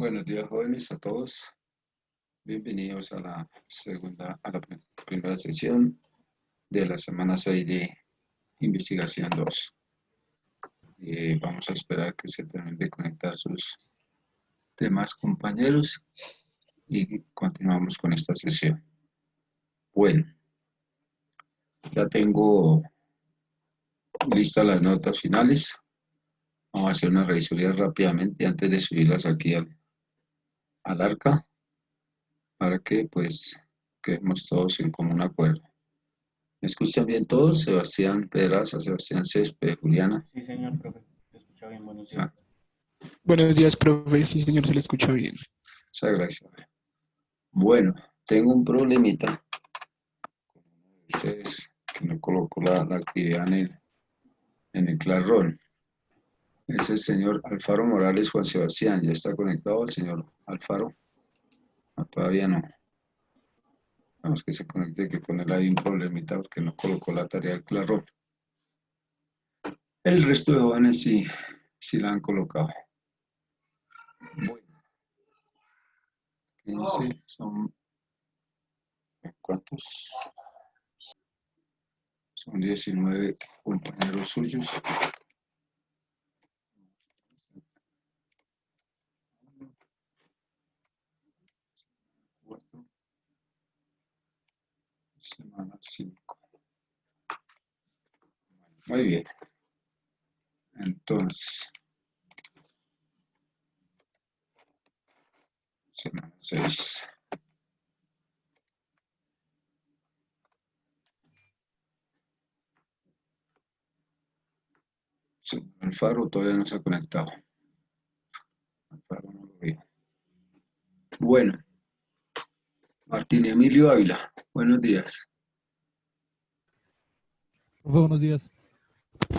Buenos días, jóvenes, a todos. Bienvenidos a la primera sesión de la semana 6 de investigación 2. Vamos a esperar que se terminen de conectar sus demás compañeros y continuamos con esta sesión. Bueno, ya tengo listas las notas finales. Vamos a hacer una revisoría rápidamente antes de subirlas aquí al arca, para que pues quedemos todos en común acuerdo. ¿Me escuchan bien todos? Sebastián Pedraza, Sebastián Césped, Juliana. Sí, señor profe, te escucha bien, buenos días. Buenos días, profe. Sí, señor, se le escucha bien. Muchas gracias. Bueno, tengo un problemita con ustedes que no colocó la actividad en el Classroom. Es el señor Alfaro Morales Juan Sebastián. ¿Ya está conectado el señor Alfaro? No, todavía no. Vamos que se conecte, que con él hay un problemita porque no colocó la tarea del Classroom. El resto de jóvenes sí la han colocado. Bueno, 15 son... ¿Cuántos? Son 19 compañeros suyos. Semana 5. Muy bien. Entonces, semana 6. El Faro todavía no se ha conectado. El Faro no lo veo. Bueno. Martín Emilio Ávila. Buenos días. Buenos días.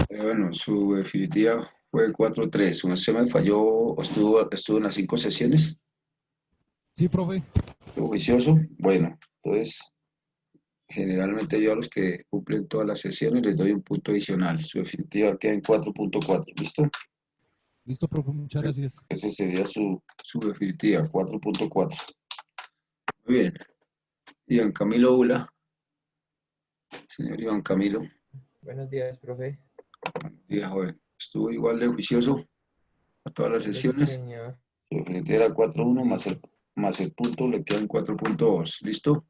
Bueno, su definitiva fue 4-3. ¿Usted me falló? ¿Estuvo en las 5 sesiones? Sí, profe. ¿Estuvo juicioso? Bueno, entonces, generalmente yo a los que cumplen todas las sesiones les doy un punto adicional. Su definitiva queda en 4.4. ¿Listo? Listo, profe, muchas gracias. Ese sería su definitiva, 4.4. Muy bien. Iván Camilo Ula. Señor Iván Camilo. Buenos días, profe. Buenos días, joven. ¿Estuvo igual de juicioso a todas las Sí, sesiones? señor. Su definitiva era 4.1 más el punto le quedan 4.2. ¿Listo?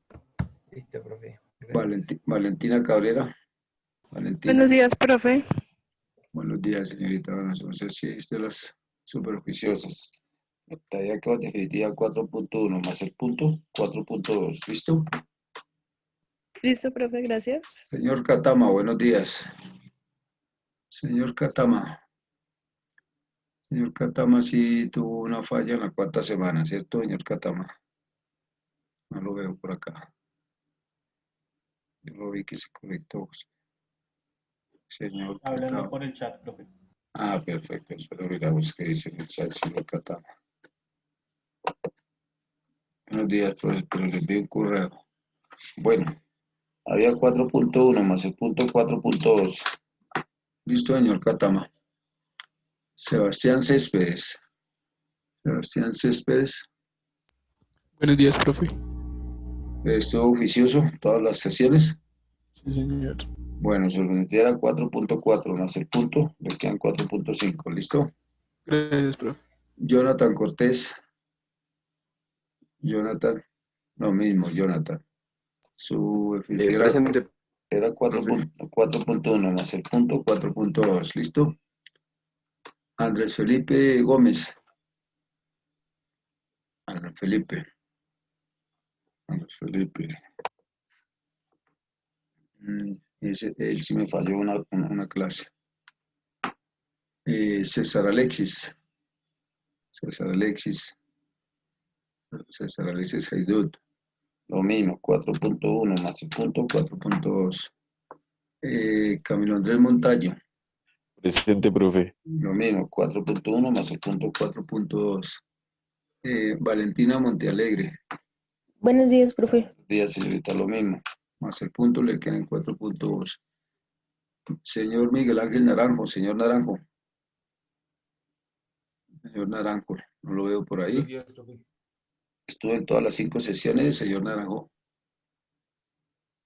Listo, profe. Gracias. Valentina Cabrera. Valentina. Buenos días, profe. Buenos días, señorita. Bueno, entonces sí, es de las super juiciosas. La tarea quedó definitiva 4.1 más el punto 4.2. ¿Listo? Listo, profe, gracias. Señor Catama, buenos días. Señor Catama. Señor Catama sí tuvo una falla en la 4ª semana, ¿cierto, señor Catama? No lo veo por acá. Yo lo vi que se conectó. Señor Hablando Catama. por el chat, profe. Ah, perfecto. Espero miramos qué dice en el chat, señor Catama. Buenos días, pero les envío un correo. Bueno, había 4.1 más el punto 4.2. Listo, señor Catama. Sebastián Céspedes. Sebastián Céspedes. Buenos días, profe. Estuvo oficioso todas las sesiones. Sí, señor. Bueno, su definitiva era 4.4 más el punto, le quedan 4.5. ¿Listo? Gracias, profe. Jonathan Cortés. Jonathan. Lo mismo, Jonathan. Su definitiva Presente, era profe. 4.1 más el punto 4.2. ¿Listo? Andrés Felipe Gómez. Andrés Felipe. Andrés Felipe. Él sí me falló una clase. César Alexis. César Alexis. César Alexis Haidut. Lo mismo, 4.1 más el punto 4.2. Camilo Andrés Montaño. Presente, profe. Lo mismo, 4.1 más el punto 4.2. Valentina Montealegre. Buenos días, profe. Buenos días, señorita, lo mismo. Más el punto le quedan 4.2. Señor Miguel Ángel Naranjo, señor Naranjo. Señor Naranjo, lo No lo veo por Buenos ahí. días, profe. Estuvo en todas las 5 sesiones, señor Naranjo.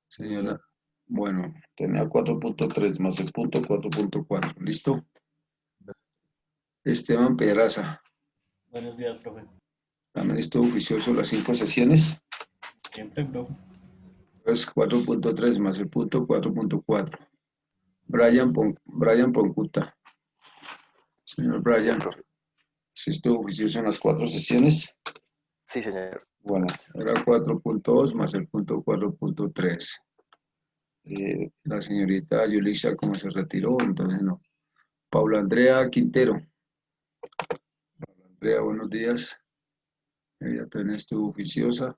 Señora, bueno, tenía 4.3 más el punto 4.4. ¿Listo? Esteban Pedraza. Buenos días, profe. También estuvo juicioso las 5 sesiones. Siempre, profe. Pues 4.3 más el punto 4.4. Brian Poncuta. Señor Brian, si estuvo juicioso en las 4 sesiones. Sí, señor. Bueno, era 4.2 más el punto 4.3. La señorita Yulisa, como se retiró, entonces no. Paula Andrea Quintero. Paula Andrea, buenos días. Ella también estuvo juiciosa.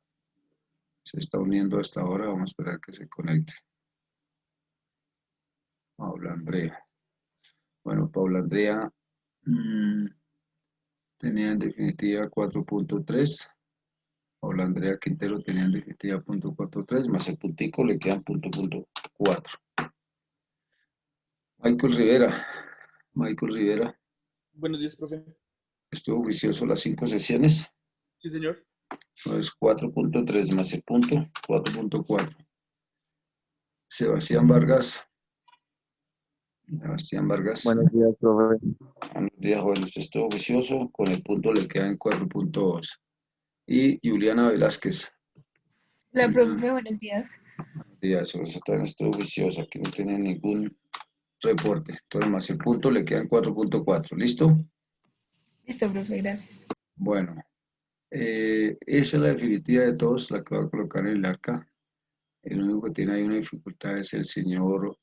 Se está uniendo hasta ahora. Vamos a esperar que se conecte. Paula Andrea. Bueno, Paula Andrea tenía en definitiva 4.3. Paula Andrea Quintero tenía en definitiva .43, más el puntico le quedan .4. Michael Rivera, Buenos días, profe. estuvo juicioso las 5 sesiones, Sí, señor. pues 4.3 más el punto, 4.4. Sebastián Vargas, Buenos días, profe. buenos días, joven, usted estuvo juicioso, con el punto le quedan 4.2. Y Juliana Velázquez, Hola, profe, buenos días. buenos días, usted también estuvo juiciosa, aquí no tiene ningún reporte. Entonces, más el punto le quedan 4.4. ¿Listo? Listo, profe, gracias. Bueno, esa es la definitiva de todos, la que voy a colocar en el arca. El único que tiene ahí una dificultad es el señor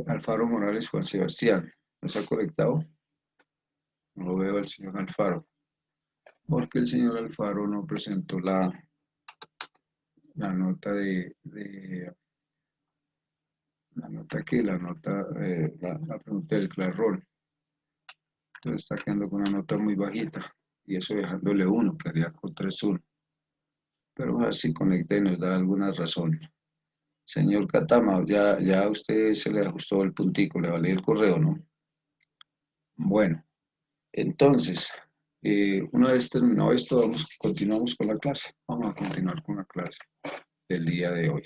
Alfaro Morales Juan Sebastián. ¿No se ha conectado? No lo veo al señor Alfaro. Porque el señor Alfaro no presentó la nota la pregunta del Clarrón. Entonces está quedando con una nota muy bajita. Y eso dejándole 1, quedaría con 3-1. Pero a ver si conecta y nos da alguna razón. Señor Catama, ya a usted se le ajustó el puntico, le valía el correo, ¿no? Bueno, entonces, una vez terminado esto, continuamos con la clase. Vamos a continuar con la clase del día de hoy.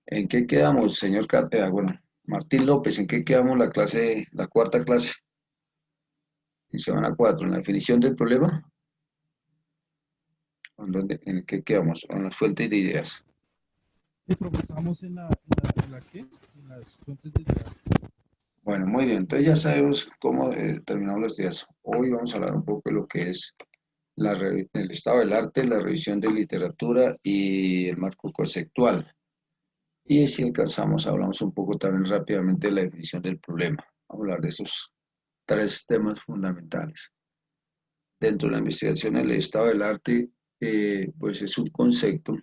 ¿En qué quedamos, señor bueno, Martín López, ¿en qué quedamos la clase, la cuarta clase? En semana 4, en la definición del problema. ¿En qué quedamos? En las fuentes de ideas. Sí, profe, estamos en la ¿qué? En las fuentes de ideas. Bueno, muy bien. Entonces ya sabemos cómo terminamos los días. Hoy vamos a hablar un poco de lo que es el estado del arte, la revisión de literatura y el marco conceptual. Y si alcanzamos, hablamos un poco también rápidamente de la definición del problema. Vamos a hablar de esos 3 temas fundamentales. Dentro de la investigación, el estado del arte, pues es un concepto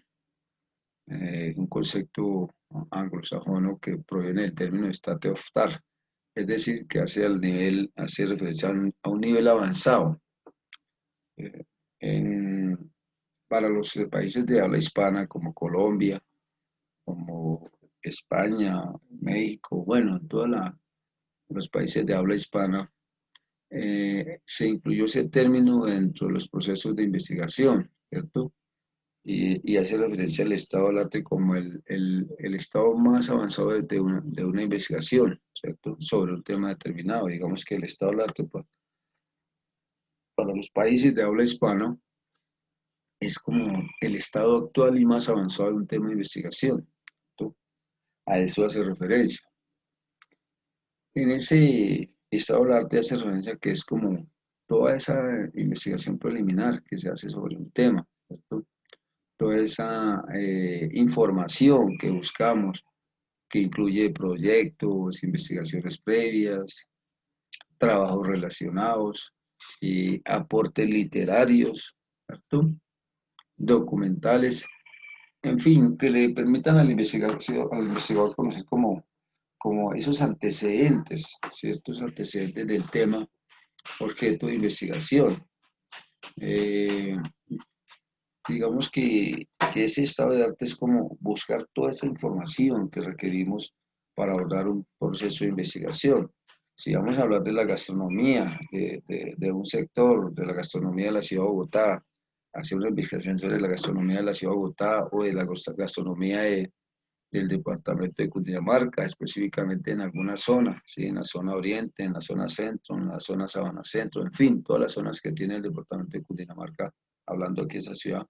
anglosajón que proviene del término state of art, es decir, que hace referencia a un nivel avanzado. Eh, para los países de habla hispana como Colombia, como España, México, bueno, en todos los países de habla hispana, se incluyó ese término dentro de los procesos de investigación, ¿cierto? Y hace referencia al estado del arte como el estado más avanzado de una investigación, ¿cierto? Sobre un tema determinado. Digamos que el estado del arte para los países de habla hispana es como el estado actual y más avanzado de un tema de investigación, ¿cierto? A eso hace referencia. En ese estado del arte hace referencia que es como toda esa investigación preliminar que se hace sobre un tema, ¿cierto? Toda esa información que buscamos, que incluye proyectos, investigaciones previas, trabajos relacionados, y aportes literarios, ¿cierto? Documentales, en fin, que le permitan al investigador conocer como esos antecedentes, ciertos antecedentes del tema objeto de investigación. Digamos que ese estado de arte es como buscar toda esa información que requerimos para abordar un proceso de investigación. Si vamos a hablar de la gastronomía, de un sector, de la gastronomía de la ciudad de Bogotá, hacer una investigación sobre la gastronomía de la ciudad de Bogotá o de la gastronomía del departamento de Cundinamarca, específicamente en alguna zona, ¿sí? En la zona oriente, en la zona centro, en la zona sabana centro, en fin, todas las zonas que tiene el departamento de Cundinamarca, hablando aquí de esa ciudad,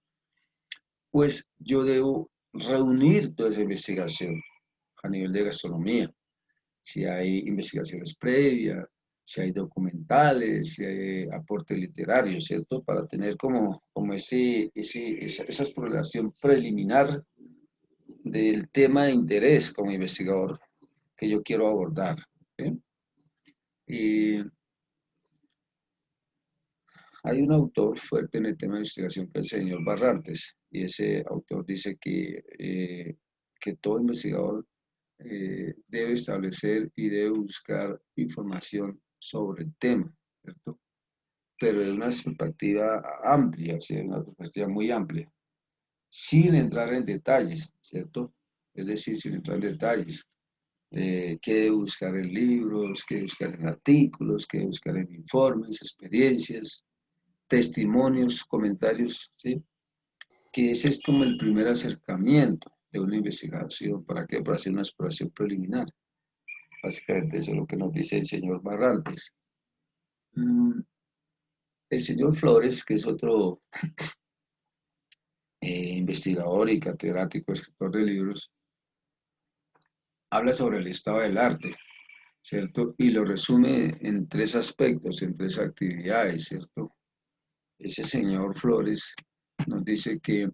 pues yo debo reunir toda esa investigación a nivel de gastronomía. Si hay investigaciones previas, si hay documentales, si hay aporte literario, ¿cierto? Para tener como esa exploración preliminar del tema de interés como investigador que yo quiero abordar. ¿Sí? Y hay un autor fuerte en el tema de investigación que es el señor Barrantes, y ese autor dice que todo investigador debe establecer y debe buscar información sobre el tema, ¿cierto? Pero de una perspectiva amplia, ¿sí? Una perspectiva muy amplia, sin entrar en detalles, ¿cierto? Es decir, sin entrar en detalles. Qué debe buscar en libros, qué debe buscar en artículos, qué debe buscar en informes, experiencias, testimonios, comentarios, ¿sí? Que ese es como el primer acercamiento de una investigación. ¿Para qué? Para hacer una exploración preliminar. Básicamente eso es lo que nos dice el señor Barrantes. El señor Flores, que es otro investigador y catedrático, escritor de libros, habla sobre el estado del arte, ¿cierto? Y lo resume en tres aspectos, en tres actividades, ¿cierto? Ese señor Flores nos dice que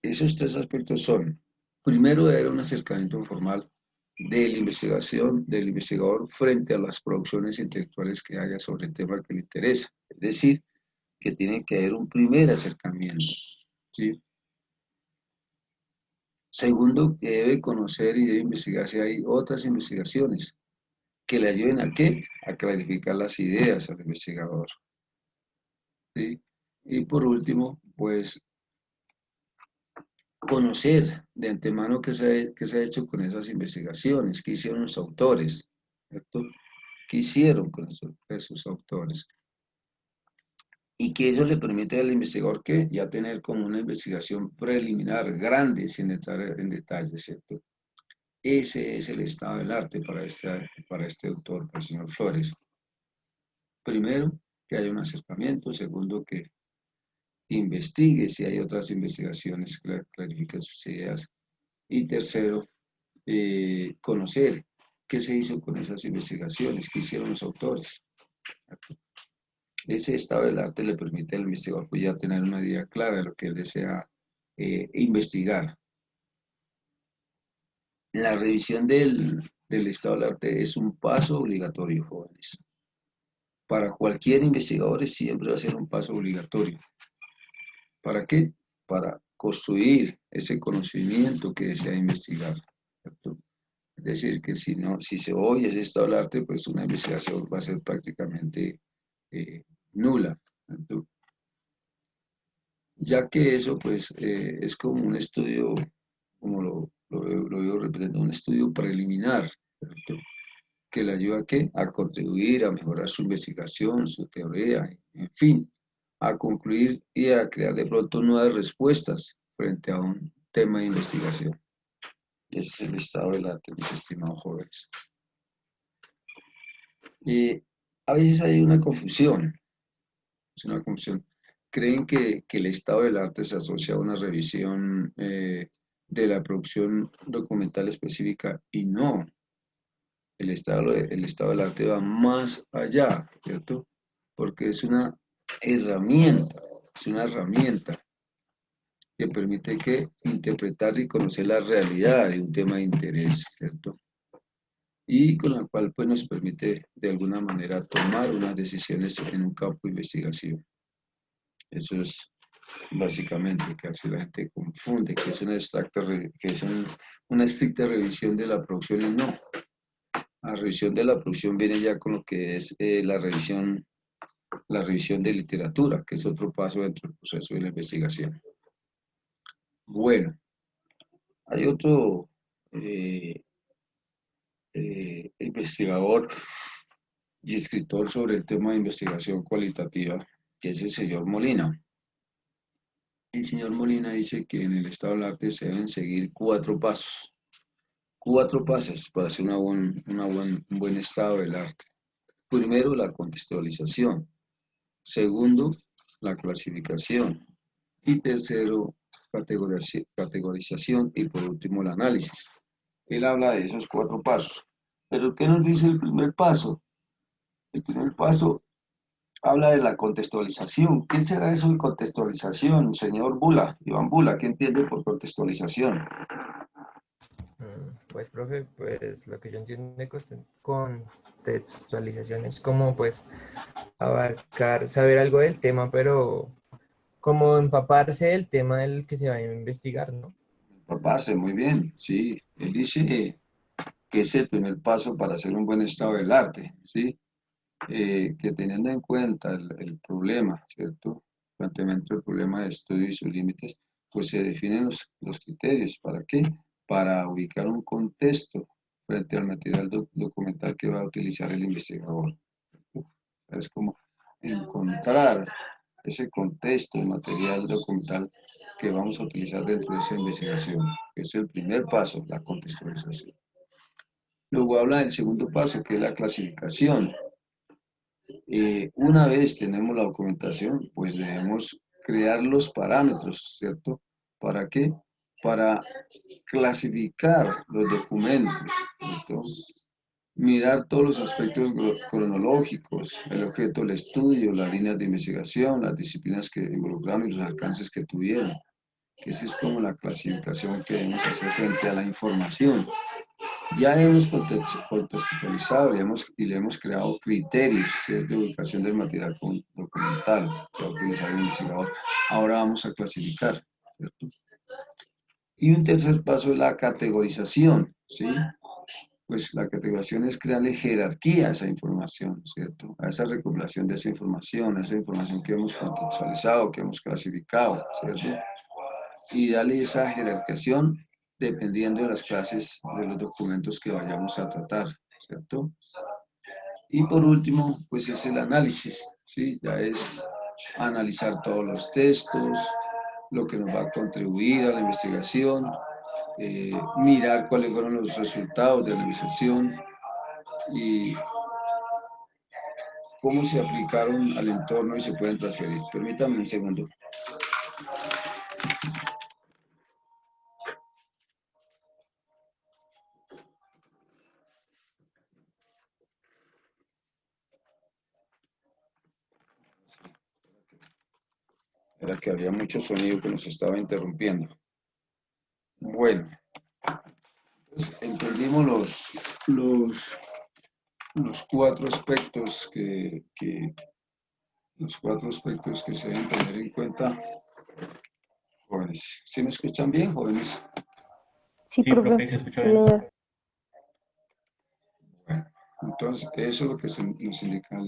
esos tres aspectos son, primero, era un acercamiento formal de la investigación, del investigador frente a las producciones intelectuales que haya sobre el tema que le interesa. Es decir, que tiene que haber un primer acercamiento, ¿sí? Segundo, que debe conocer y debe investigar si hay otras investigaciones que le ayuden a qué? A clarificar las ideas al investigador, ¿sí? Y por último, pues conocer de antemano qué se ha hecho con esas investigaciones, qué hicieron los autores, ¿cierto? ¿Qué hicieron con esos autores? Y que eso le permite al investigador que ya tener como una investigación preliminar grande, sin entrar en detalles, ¿cierto? Ese es el estado del arte para este autor, para el señor Flores. Primero, que haya un acercamiento. Segundo, que investigue si hay otras investigaciones que clarifiquen sus ideas. Y tercero, conocer qué se hizo con esas investigaciones, qué hicieron los autores. Ese estado del arte le permite al investigador pues, ya tener una idea clara de lo que él desea investigar. La revisión del estado del arte es un paso obligatorio, jóvenes. Para cualquier investigador siempre va a ser un paso obligatorio. ¿Para qué? Para construir ese conocimiento que desea investigar, ¿cierto? Es decir, que si se oye ese estado del arte, pues una investigación va a ser prácticamente nula, ¿cierto? Ya que eso, pues, es como un estudio, como lo veo repitiendo, un estudio preliminar, ¿cierto? Que le ayuda ¿a qué? A contribuir, a mejorar su investigación, su teoría, en fin, a concluir y a crear de pronto nuevas respuestas frente a un tema de investigación. Ese es el estado del arte, mis estimados jóvenes. Y a veces hay una confusión, es una confusión. Creen que el estado del arte se asocia a una revisión de la producción documental específica y no. El estado del arte va más allá, ¿cierto? Porque es una herramienta que permite que interpretar y conocer la realidad de un tema de interés, ¿cierto? Y con la cual pues nos permite de alguna manera tomar unas decisiones en un campo de investigación. Eso es básicamente que así la gente confunde, que es una estricta revisión de la producción y no. La revisión de la producción viene ya con lo que es la revisión de literatura, que es otro paso dentro del proceso de la investigación. Bueno, hay otro investigador y escritor sobre el tema de investigación cualitativa, que es el señor Molina. El señor Molina dice que en el estado del arte se deben seguir 4 pasos. 4 pasos para hacer un buen estado del arte. Primero, la contextualización. Segundo, la clasificación. Y tercero, categorización. Y por último, el análisis. Él habla de esos 4 pasos. Pero ¿qué nos dice el primer paso? El primer paso habla de la contextualización. ¿Qué será eso de contextualización, señor Bula? Iván Bula, ¿qué entiende por contextualización? Pues, profe, pues lo que yo entiendo de contextualización es como, pues, abarcar, saber algo del tema, pero como empaparse del tema del que se va a investigar, ¿no? Papase, muy bien, sí. Él dice que es el primer paso para hacer un buen estado del arte, ¿sí? Que teniendo en cuenta el problema, ¿cierto? Planteamiento del problema de estudio y sus límites, pues se definen los criterios. ¿Para qué? Para ubicar un contexto frente al material documental que va a utilizar el investigador. Es como encontrar ese contexto, el material documental que vamos a utilizar dentro de esa investigación, que es el primer paso, la contextualización. Luego habla del segundo paso, que es la clasificación. Una vez tenemos la documentación, pues debemos crear los parámetros, ¿cierto? ¿Para qué? Para clasificar los documentos, ¿cierto? Mirar todos los aspectos cronológicos, el objeto del estudio, las líneas de investigación, las disciplinas que involucraron y los alcances que tuvieron. Que esa es como la clasificación que debemos hacer frente a la información. Ya hemos contextualizado y le hemos creado criterios, ¿cierto? De ubicación del material documental que va a utilizar el investigador. Ahora vamos a clasificar, ¿cierto? Y un tercer paso es la categorización, ¿sí? Pues la categorización es crearle jerarquía a esa información, ¿cierto? A esa recopilación de esa información, a esa información que hemos contextualizado, que hemos clasificado, ¿cierto? Y darle esa jerarquización dependiendo de las clases de los documentos que vayamos a tratar, ¿cierto? Y por último, pues es el análisis, ¿sí? Ya es analizar todos los textos, lo que nos va a contribuir a la investigación, mirar cuáles fueron los resultados de la investigación y cómo se aplicaron al entorno y se pueden transferir. Permítanme un segundo. Era que había mucho sonido que nos estaba interrumpiendo. Bueno, pues entendimos los 4 aspectos los 4 aspectos que se deben tener en cuenta, jóvenes. ¿Sí me escuchan bien, jóvenes? Sí, Sí, profe, profe. se escucha Sí, bien. señor. Bueno, entonces eso es lo que nos indica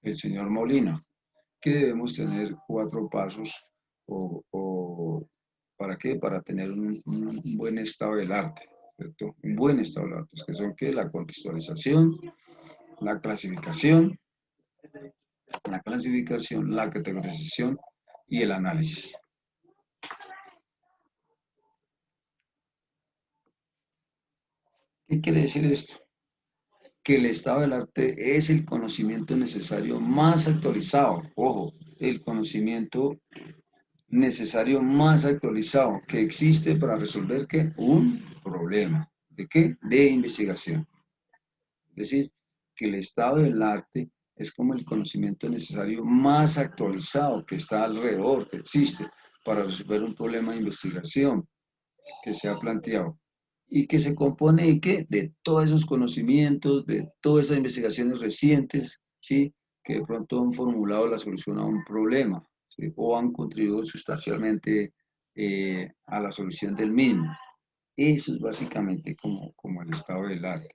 el señor Molina, que debemos tener 4 pasos ¿para qué? Para tener un buen estado del arte, ¿cierto? Un buen estado del arte, que son ¿qué? La contextualización, la clasificación, la categorización y el análisis. ¿Qué quiere decir esto? Que el estado del arte es el conocimiento necesario más actualizado. Ojo, el conocimiento necesario más actualizado que existe para resolver ¿qué? Un problema. ¿De qué? De investigación. Es decir, que el estado del arte es como el conocimiento necesario más actualizado que está alrededor, que existe para resolver un problema de investigación que se ha planteado y que se compone de ¿qué? De todos esos conocimientos, de todas esas investigaciones recientes, ¿sí? Que de pronto han formulado la solución a un problema, ¿sí? O han contribuido sustancialmente a la solución del mismo. Eso es básicamente como el estado del arte.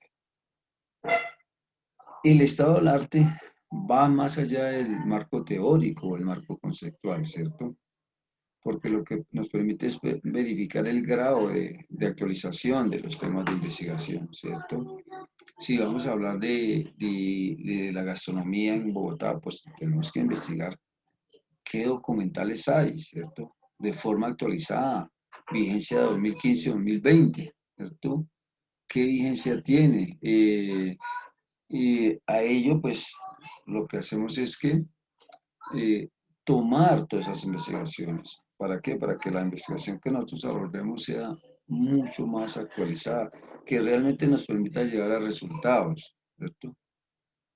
El estado del arte va más allá del marco teórico o el marco conceptual, ¿cierto? porque lo que nos permite es verificar el grado de actualización de los temas de investigación, ¿cierto? Si vamos a hablar de la gastronomía en Bogotá, pues tenemos que investigar qué documentales hay, ¿cierto? De forma actualizada, vigencia de 2015-2020, ¿cierto? ¿Qué vigencia tiene? Y a ello, pues, lo que hacemos es que tomar todas esas investigaciones. ¿Para qué? Para que la investigación que nosotros abordemos sea mucho más actualizada, que realmente nos permita llegar a resultados, ¿cierto?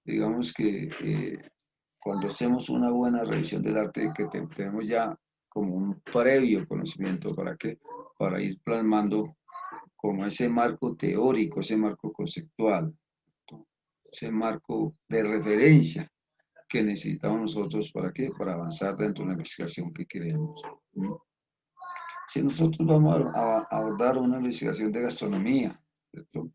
Digamos que cuando hacemos una buena revisión del arte, que tenemos ya como un previo conocimiento, ¿para qué? Para ir plasmando como ese marco teórico, ese marco conceptual, ¿no? Ese marco de referencia que necesitamos nosotros, ¿para qué? Para avanzar dentro de la investigación que queremos, ¿no? Si nosotros vamos a abordar una investigación de gastronomía, ¿cierto?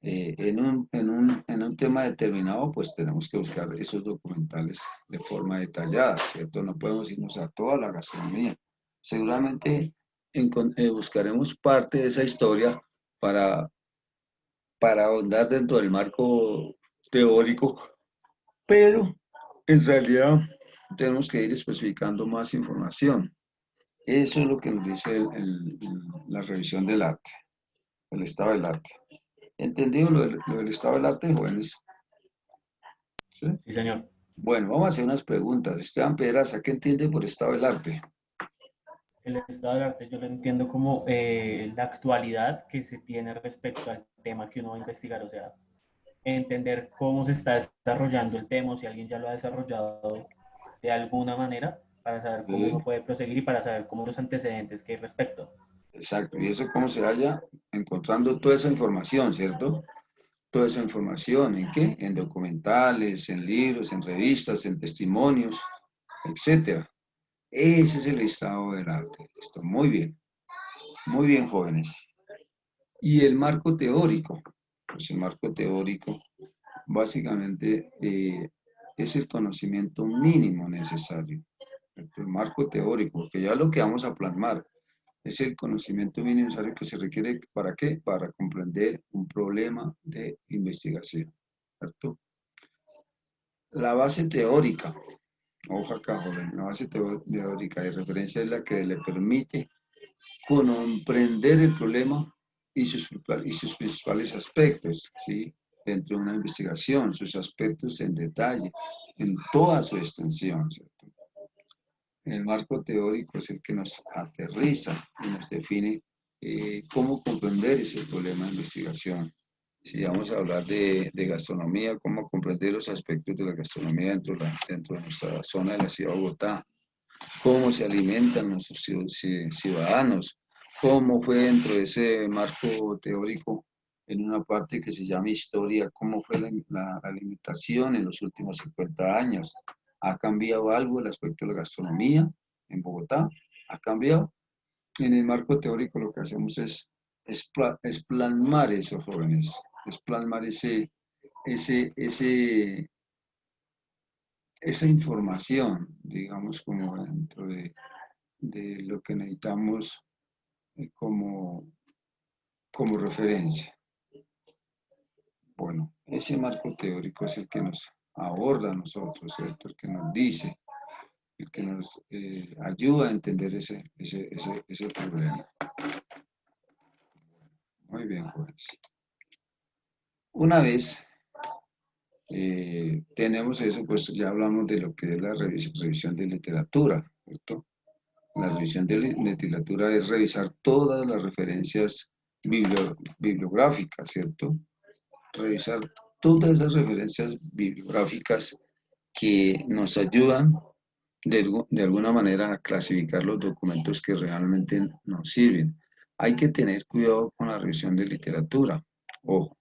En un tema determinado, pues tenemos que buscar esos documentales de forma detallada, ¿cierto? No podemos irnos a toda la gastronomía. Seguramente buscaremos parte de esa historia para, para ahondar dentro del marco teórico, pero en realidad tenemos que ir especificando más información. Eso es lo que nos dice la revisión del arte, el estado del arte. ¿Entendido lo del estado del arte, jóvenes? ¿Sí? Sí, señor. Bueno, vamos a hacer unas preguntas. Esteban Pedraza, ¿qué entiende por estado del arte? El estado del arte yo lo entiendo como la actualidad que se tiene respecto al tema que uno va a investigar, o sea, entender cómo se está desarrollando el tema, o si alguien ya lo ha desarrollado de alguna manera, para saber cómo Sí, uno puede proseguir y para saber cómo los antecedentes que hay respecto. exacto. ¿Y eso cómo se halla? Encontrando toda esa información, ¿cierto? Toda esa información, ¿en qué? En documentales, en libros, en revistas, en testimonios, etcétera. Ese es el estado del arte. Listo, muy bien, jóvenes. Y el marco teórico, pues el marco teórico básicamente es el conocimiento mínimo necesario. El marco teórico, porque ya lo que vamos a plasmar es el conocimiento mínimo necesario que se requiere, ¿para qué? Para comprender un problema de investigación, ¿cierto? La base teórica, ojo acá, joven, la base teórica de referencia es la que le permite comprender el problema y sus principales aspectos, ¿sí? Dentro de una investigación, sus aspectos en detalle, en toda su extensión, ¿cierto? El marco teórico es el que nos aterriza y nos define cómo comprender ese problema de investigación. Si vamos a hablar de gastronomía, cómo comprender los aspectos de la gastronomía dentro de nuestra zona de la ciudad de Bogotá, cómo se alimentan nuestros ciudadanos, cómo fue dentro de ese marco teórico, en una parte que se llama historia, cómo fue la alimentación en los últimos 50 años. ¿Ha cambiado algo el aspecto de la gastronomía en Bogotá? ¿Ha cambiado? En el marco teórico lo que hacemos es plasmar esos jóvenes, es plasmar esa información, digamos, como dentro de lo que necesitamos como, como referencia. Bueno, ese marco teórico es el que nos aborda a nosotros, ¿cierto? El que nos dice, el que nos ayuda a entender ese problema. Muy bien, jóvenes. Una vez tenemos eso, pues ya hablamos de lo que es la revisión de literatura, ¿cierto? La revisión de literatura es revisar todas las referencias bibliográficas, ¿cierto? Revisar todas esas referencias bibliográficas que nos ayudan de alguna manera a clasificar los documentos que realmente nos sirven. Hay que tener cuidado con la revisión de literatura. Ojo,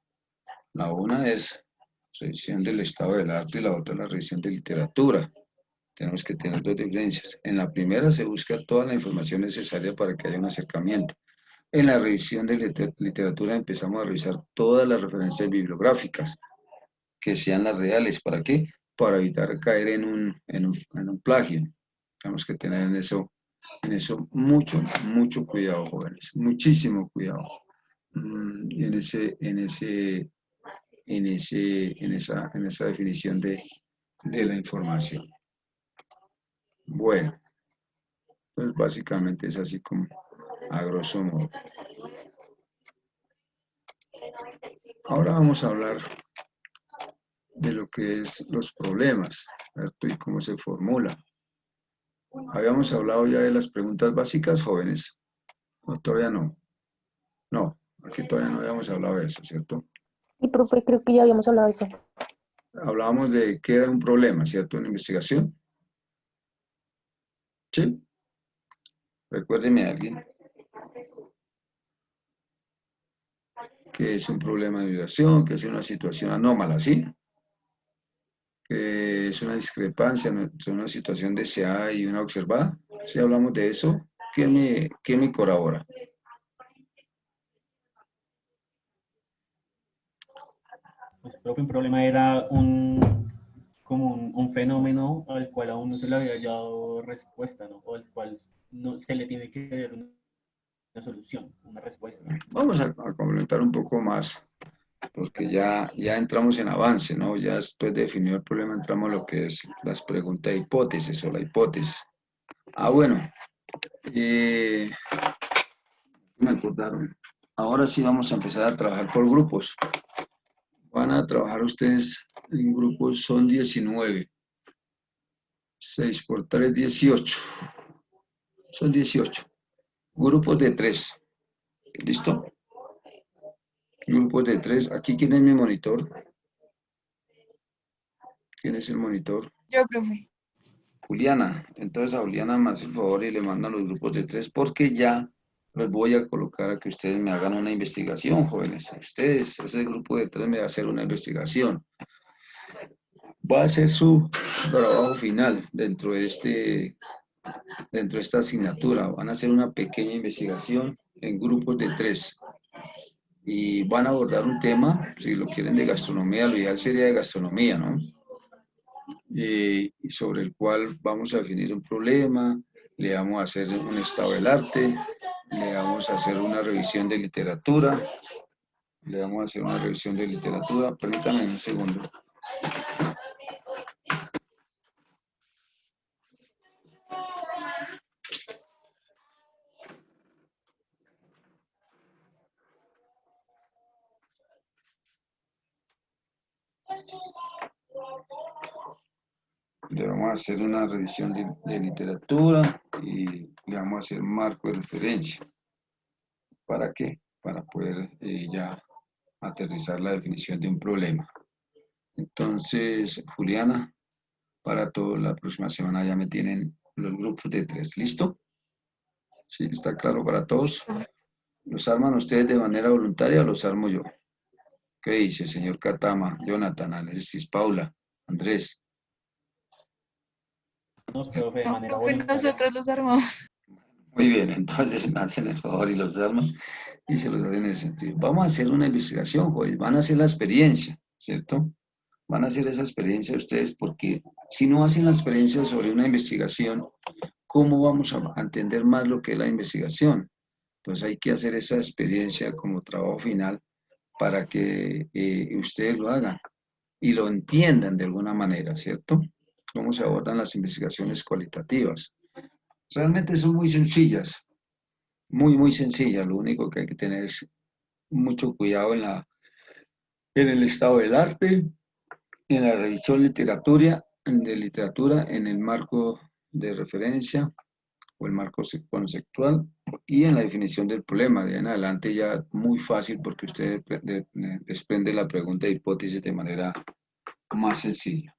la una es revisión del estado del arte y la otra la revisión de literatura. Tenemos que tener dos diferencias. En la primera se busca toda la información necesaria para que haya un acercamiento. En la revisión de literatura empezamos a revisar todas las referencias bibliográficas, que sean las reales. ¿Para qué? Para evitar caer en un plagio. Tenemos que tener en eso En eso mucho, mucho cuidado, jóvenes, muchísimo cuidado. En esa definición de la información. Bueno, pues básicamente es así como a grosso modo. Ahora vamos a hablar de lo que es los problemas, ¿cierto? Y cómo se formula. Habíamos hablado ya de las preguntas básicas, jóvenes. No, todavía no. No, aquí todavía no habíamos hablado de eso, ¿cierto? Y profe, creo que ya habíamos hablado de eso. Hablábamos de qué era un problema, ¿cierto? Una investigación. ¿Sí? Recuérdeme a alguien. Que es un problema de violación, que es una situación anómala, ¿sí? Que es una discrepancia entre una situación deseada y una observada. Si hablamos de eso, ¿quién me colabora? Pues, profe, un problema era como un fenómeno al cual aún no se le había dado respuesta, ¿no? O al cual no se le tiene que dar una solución, una respuesta. Vamos a complementar un poco más, porque ya entramos en avance, ¿no? Ya después de definir el problema entramos en lo que es las preguntas de hipótesis o la hipótesis. Bueno, me acordaron. Ahora sí vamos a empezar a trabajar por grupos. Van a trabajar ustedes en grupos, son 19. 6 por 3, 18. Son 18. Grupos de 3. ¿Listo? Grupos de 3. Aquí, ¿quién es mi monitor? ¿Quién es el monitor? Yo, profe. Juliana. Entonces a Juliana me hace el favor y le mandan los grupos de 3 porque ya los voy a colocar a que ustedes me hagan una investigación, jóvenes. Ustedes, ese grupo de 3 me va a hacer una investigación. Va a ser su trabajo final dentro de esta asignatura. Van a hacer una pequeña investigación en grupos de 3 y van a abordar un tema, si lo quieren, de gastronomía. Lo ideal sería de gastronomía, ¿no? Y sobre el cual vamos a definir un problema, le vamos a hacer un estado del arte, le vamos a hacer una revisión de literatura, Permítanme un segundo. Le vamos a hacer una revisión de literatura y le vamos a hacer un marco de referencia. ¿Para qué? Para poder ya aterrizar la definición de un problema. Entonces, Juliana, para toda la próxima semana ya me tienen los grupos de 3. ¿Listo? ¿Sí? ¿Está claro para todos? ¿Los arman ustedes de manera voluntaria o los armo yo? ¿Qué dice, señor Katama, Jonathan, Alexis, Paula, Andrés? No, profe, de No, manera profe, voluntaria. nosotros los armamos. Muy bien, entonces me hacen el favor y los arman y se los hacen en ese sentido. Vamos a hacer una investigación, jóvenes, van a hacer la experiencia, ¿cierto? Van a hacer esa experiencia ustedes porque si no hacen la experiencia sobre una investigación, ¿cómo vamos a entender más lo que es la investigación? Entonces hay que hacer esa experiencia como trabajo final para que ustedes lo hagan y lo entiendan de alguna manera, ¿cierto? Cómo se abordan las investigaciones cualitativas. Realmente son muy sencillas, muy, muy sencillas. Lo único que hay que tener es mucho cuidado en el estado del arte, en la revisión de literatura, en el marco de referencia o el marco conceptual y en la definición del problema. De ahí en adelante ya muy fácil porque usted desprende la pregunta de hipótesis de manera más sencilla.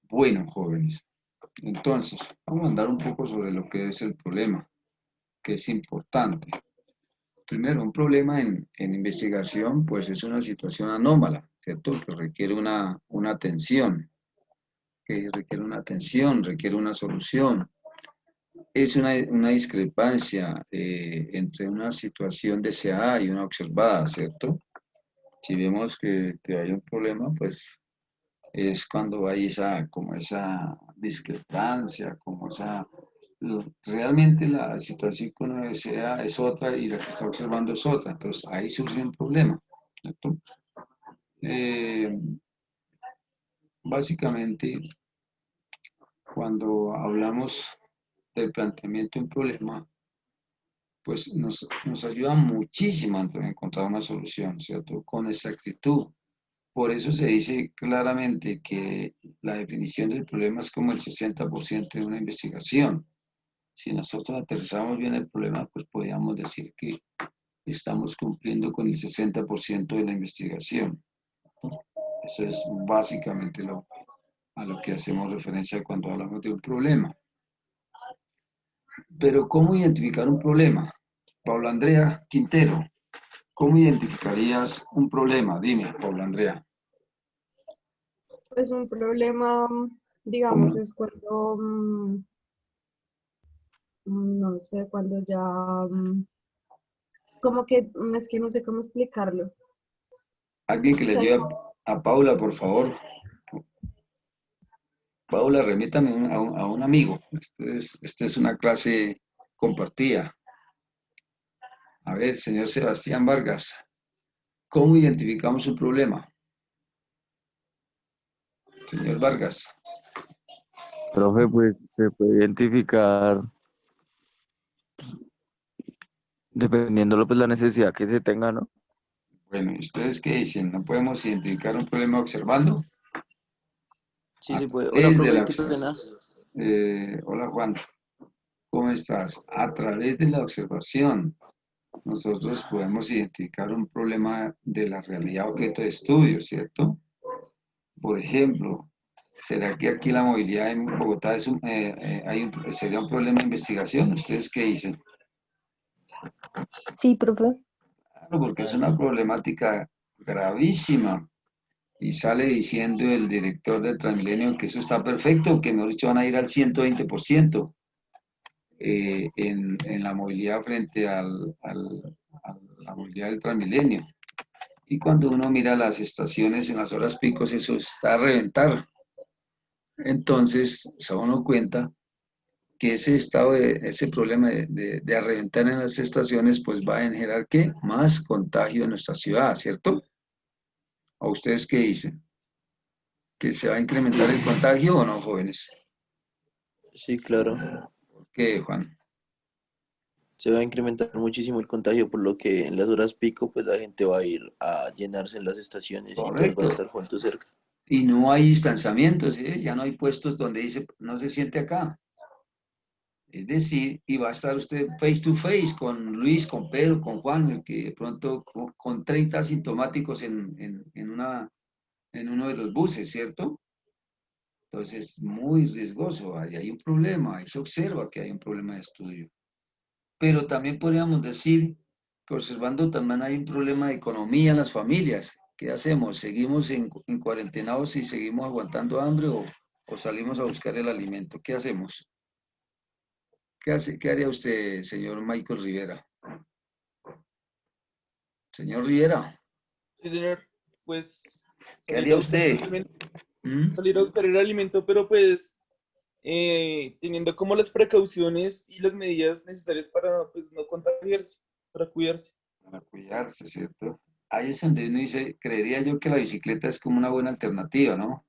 Bueno, jóvenes, entonces vamos a andar un poco sobre lo que es el problema, que es importante. Primero, un problema en investigación, pues es una situación anómala, ¿cierto? Que requiere una atención, requiere una solución. Es una discrepancia entre una situación deseada y una observada, ¿cierto? Si vemos que hay un problema, pues es cuando hay esa discrepancia, como esa realmente la situación que uno desea es otra y la que está observando es otra. Entonces ahí surge un problema, ¿cierto? Eh, básicamente, cuando hablamos del planteamiento de un problema, pues nos ayuda muchísimo a encontrar una solución, ¿cierto? Con exactitud. Por eso se dice claramente que la definición del problema es como el 60% de una investigación. Si nosotros aterrizamos bien el problema, pues podríamos decir que estamos cumpliendo con el 60% de la investigación. Eso es básicamente a lo que hacemos referencia cuando hablamos de un problema. Pero ¿cómo identificar un problema? Paula Andrea Quintero, ¿cómo identificarías un problema? Dime, Paula Andrea. Pues un problema, digamos, ¿Cómo? es cuando, no sé, cuando ya, como que, es que no sé cómo explicarlo. Alguien que O le sea, ayude a Paula, por favor. Paula, remítame a un amigo. Esta es una clase compartida. A ver, señor Sebastián Vargas, ¿cómo identificamos un problema? Señor Vargas. Profe, pues se puede identificar dependiendo pues, la necesidad que se tenga, ¿no? Bueno, ¿y ustedes qué dicen? ¿No podemos identificar un problema observando? Sí, A se puede. Hola, través de la profe, qué observación. pena. Hola Juan, ¿cómo estás? A través de la observación, nosotros podemos identificar un problema de la realidad objeto de estudio, ¿cierto? Por ejemplo, ¿será que aquí la movilidad en Bogotá sería un problema de investigación? ¿Ustedes qué dicen? Sí, profe. Claro, porque es una problemática gravísima. Y sale diciendo el director del Transmilenio que eso está perfecto, que mejor dicho van a ir al 120% en la movilidad frente a la movilidad del Transmilenio. Y cuando uno mira las estaciones en las horas picos, eso está a reventar. Entonces, se da uno cuenta que ese problema de a reventar en las estaciones, pues va a generar ¿qué? Más contagio en nuestra ciudad, ¿cierto? ¿A ustedes qué dicen? ¿Que se va a incrementar el contagio o no, jóvenes? Sí, claro. ¿Por qué, Juan? Se va a incrementar muchísimo el contagio, por lo que en las horas pico, pues la gente va a ir a llenarse en las estaciones y todos van a Correcto. estar juntos cerca. Y no hay distanciamiento, ¿sí? Ya no hay puestos donde dice, no se siente acá. Es decir, y va a estar usted face to face con Luis, con Pedro, con Juan, el que de pronto con 30 asintomáticos en uno de los buses, ¿cierto? Entonces, muy riesgoso, ahí hay un problema, ahí se observa que hay un problema de estudio. Pero también podríamos decir que observando también hay un problema de economía en las familias. ¿Qué hacemos? ¿Seguimos en cuarentenados y seguimos aguantando hambre o salimos a buscar el alimento? ¿Qué hacemos? ¿Qué haría usted, señor Michael Rivera? Señor Rivera, Sí, señor. Pues ¿qué salir haría a buscar usted? el alimento, ¿Mm? salir a buscar el alimento, pero pues teniendo como las precauciones y las medidas necesarias para pues no contagiarse, para cuidarse. Para cuidarse, ¿cierto? Ahí es donde uno dice, creería yo que la bicicleta es como una buena alternativa, ¿no?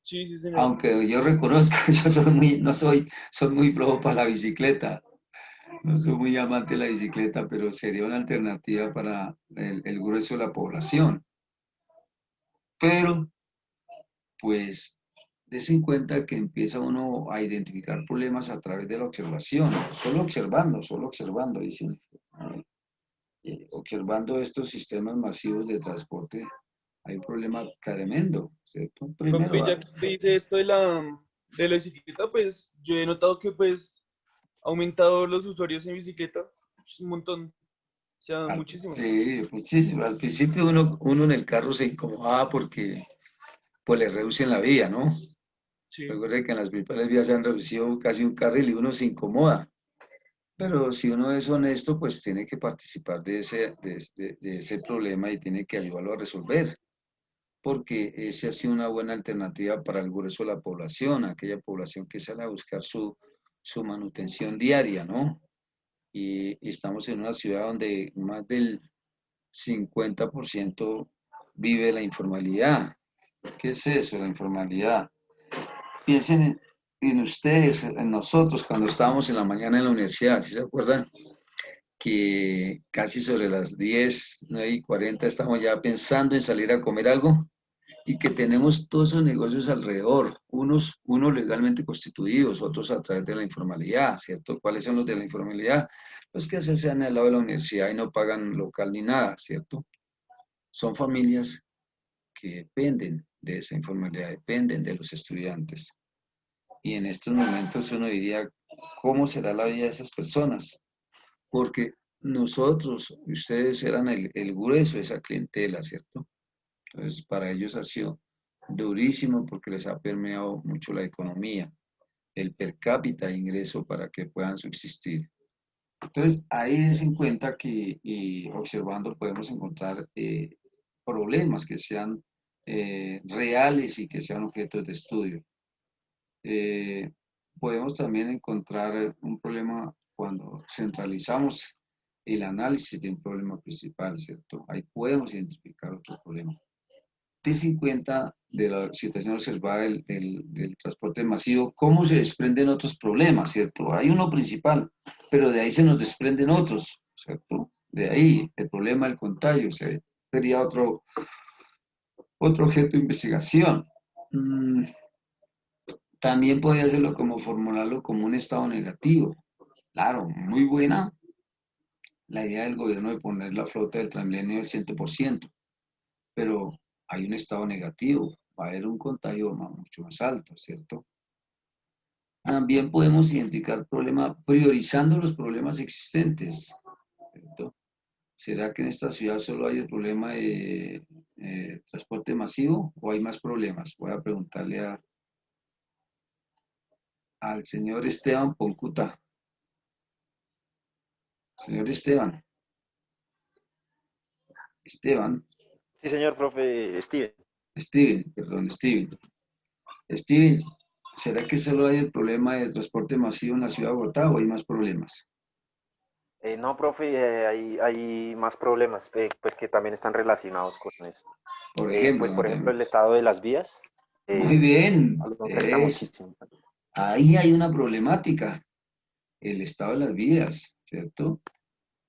Sí, sí, señor. Aunque yo reconozco, yo soy muy flojo para la bicicleta. No soy muy amante de la bicicleta, pero sería una alternativa para el grueso de la población. Pero, pues, des en cuenta que empieza uno a identificar problemas a través de la observación, solo observando, dicen, observando estos sistemas masivos de transporte, hay un problema tremendo, ¿cierto? Primero, Profe, ya que usted dice esto de la bicicleta, pues yo he notado que pues ha aumentado los usuarios en bicicleta un montón, o sea, muchísimo. sí, muchísimo. Al principio uno en el carro se incomodaba porque pues le reducen la vía, ¿no? Sí. Recuerde que en las principales vías se han reducido casi un carril y uno se incomoda. Pero si uno es honesto, pues tiene que participar de ese problema y tiene que ayudarlo a resolver, porque esa ha sido una buena alternativa para el grueso de la población, aquella población que sale a buscar su manutención diaria, ¿no? Y estamos en una ciudad donde más del 50% vive la informalidad. ¿Qué es eso, la informalidad? Piensen en ustedes, en nosotros, cuando estábamos en la mañana en la universidad, ¿sí se acuerdan? Que casi sobre las 10, 9:40 estamos ya pensando en salir a comer algo y que tenemos todos esos negocios alrededor, unos legalmente constituidos, otros a través de la informalidad, ¿cierto? ¿Cuáles son los de la informalidad? Los que se hacen al lado de la universidad y no pagan local ni nada, ¿cierto? Son familias que dependen de esa informalidad, dependen de los estudiantes. Y en estos momentos uno diría, ¿cómo será la vida de esas personas? Porque nosotros, ustedes eran el grueso de esa clientela, ¿cierto? Entonces, para ellos ha sido durísimo porque les ha permeado mucho la economía, el per cápita de ingreso para que puedan subsistir. Entonces, ahí es en cuenta que observando podemos encontrar problemas que sean reales y que sean objetos de estudio. Podemos también encontrar un problema cuando centralizamos el análisis de un problema principal, ¿cierto? Ahí podemos identificar otro problema. Tense en cuenta de la situación observada del transporte masivo, cómo se desprenden otros problemas, ¿cierto? Hay uno principal, pero de ahí se nos desprenden otros, ¿cierto? De ahí el problema del contagio sería otro objeto de investigación. También podría hacerlo como formularlo como un estado negativo. Claro, muy buena la idea del gobierno de poner la flota del Transmilenio al 100%, pero hay un estado negativo, va a haber un contagio mucho más alto, ¿cierto? También podemos identificar problemas priorizando los problemas existentes, ¿cierto? ¿Será que en esta ciudad solo hay el problema de transporte masivo o hay más problemas? Voy a preguntarle al señor Esteban Poncuta. Señor Esteban. Esteban. Sí, señor profe, Steven. Steven. Steven, ¿será que solo hay el problema de transporte masivo en la ciudad de Bogotá o hay más problemas? No, profe, hay más problemas, pues que también están relacionados con eso. Por ejemplo, pues por ejemplo, el estado de las vías. Muy bien. Lo afecta muchísimo. Ahí hay una problemática, el estado de las vías, ¿cierto?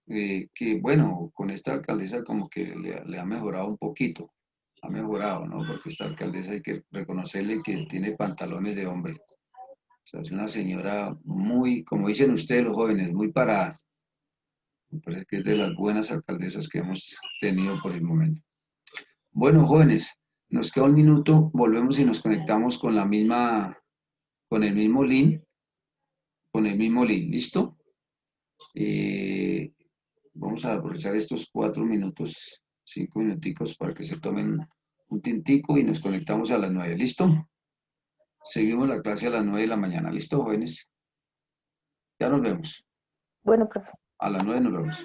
Que bueno, con esta alcaldesa como que le ha mejorado un poquito, ha mejorado, ¿no? Porque esta alcaldesa hay que reconocerle que tiene pantalones de hombre. O sea, es una señora muy, como dicen ustedes los jóvenes, muy parada. Me parece que es de las buenas alcaldesas que hemos tenido por el momento. Bueno, jóvenes, nos queda un minuto, volvemos y nos conectamos con el mismo link, ¿listo? Vamos a aprovechar estos 4 minutos, 5 minuticos para que se tomen un tintico y nos conectamos a las 9, ¿listo? Seguimos la clase a las 9 de la mañana, ¿listo, jóvenes? Ya nos vemos. Bueno, profe. A las 9 nos vemos.